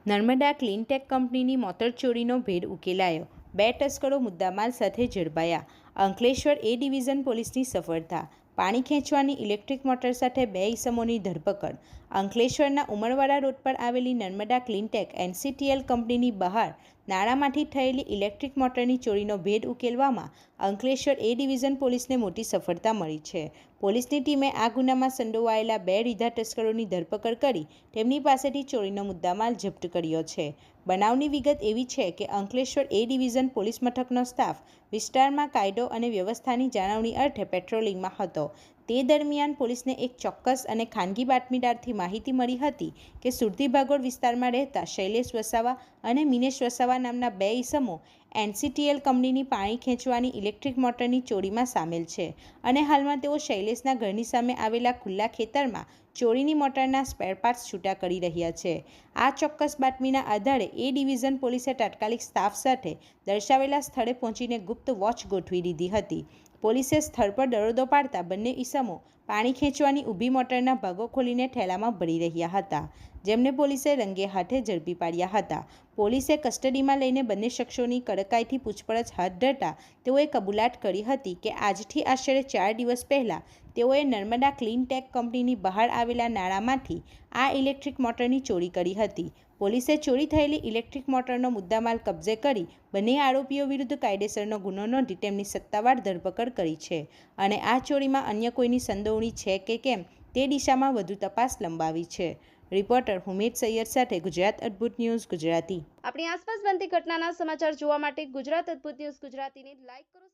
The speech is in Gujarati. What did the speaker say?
નર્મદા ક્લીનટેક કંપનીની મોટરચોરીનો ભેદ ઉકેલાયો. 2 તસ્કરો મુદ્દામાલ સાથે ઝડપાયા. અંકલેશ્વર એ ડિવિઝન પોલીસની સફળતા. પાણી ખેંચવાની ઇલેક્ટ્રિક મોટર સાથે 2 ઈસમોની ધરપકડ. અંકલેશ્વરના ઉમરવાડા રોડ પર આવેલી નર્મદા ક્લીનટેક એનસીટીએલ કંપનીની બહાર નાળામાંથી થયેલી ઇલેક્ટ્રિક મોટરની ચોરીનો ભેદ ઉકેલવામાં અંકલેશ્વર એ ડિવિઝન પોલીસને મોટી સફળતા મળી છે. પોલીસની ટીમે આ ગુનામાં સંડોવાયેલા 2 રીઢા તસ્કરોની ધરપકડ કરી તેમની પાસેથી ચોરીનો મુદ્દામાલ જપ્ત કર્યો છે. બનાવની વિગત એવી છે કે અંકલેશ્વર એ ડિવિઝન પોલીસ મથકનો સ્ટાફ વિસ્તારમાં કાયદો અને વ્યવસ્થાની જાળવણી અર્થે પેટ્રોલિંગમાં હતો. તે દરમિયાન પોલીસને એક ચોક્કસ અને ખાનગી બાતમીદારથી માહિતી મળી હતી કે સુરતી ભાગોળ વિસ્તારમાં રહેતા શૈલેષ વસાવા અને મિનેશ વસાવા નામના 2 ઈસમો એનસીટીએલ કંપનીની પાણી ખેંચવાની ઇલેક્ટ્રિક મોટરની ચોરીમાં સામેલ છે અને હાલમાં તેઓ શૈલેષના ઘરની સામે આવેલા ખુલ્લા ખેતરમાં ચોરીની મોટરના સ્પેર પાર્ટ્સ છૂટા કરી રહ્યા છે. આ ચોક્કસ બાતમીના આધારે એ ડિવિઝન પોલીસે તાત્કાલિક સ્ટાફ સાથે દર્શાવેલા સ્થળે પહોંચીને ગુપ્ત વોચ ગોઠવી દીધી હતી. પોલીસે સ્થળ પર દરોડો પાડતા બંને ઈસમો પાણી ખેંચવાની ઊભી મોટરના ભાગો ખોલીને થેલામાં ભરી રહ્યા હતા, જેમને પોલીસે રંગે હાથે ઝડપી પાડ્યા હતા. પોલીસે કસ્ટડીમાં લઈને બંને શખ્સોની કડકાઈથી પૂછપરછ હાથ ધરતા તેઓએ કબૂલાત કરી હતી કે આજથી આશરે 4 દિવસ પહેલાં તેઓએ નર્મદા ક્લીનટેક કંપનીની બહાર આવેલા નાળામાંથી આ ઇલેક્ટ્રિક મોટરની ચોરી કરી હતી. પોલીસે ચોરી થયેલી ઇલેક્ટ્રિક મોટરનો મુદ્દામાલ કબજે કરી બંને આરોપીઓ વિરુદ્ધ કાયદેસરનો ગુનો નોંધી તેમની સત્તાવાર ધરપકડ કરી છે અને આ ચોરીમાં અન્ય કોઈની સંડોવણી છે કે કેમ તે દિશામાં વધુ તપાસ લંબાવી છે. રિપોર્ટર હુમેદ સૈયદ સાથે ગુજરાત અદ્ભુત ન્યૂઝ ગુજરાતી. આપણી આસપાસ બનતી ઘટનાના સમાચાર જોવા માટે ગુજરાત અદ્ભુત ન્યૂઝ ગુજરાતીને લાઈક કરો.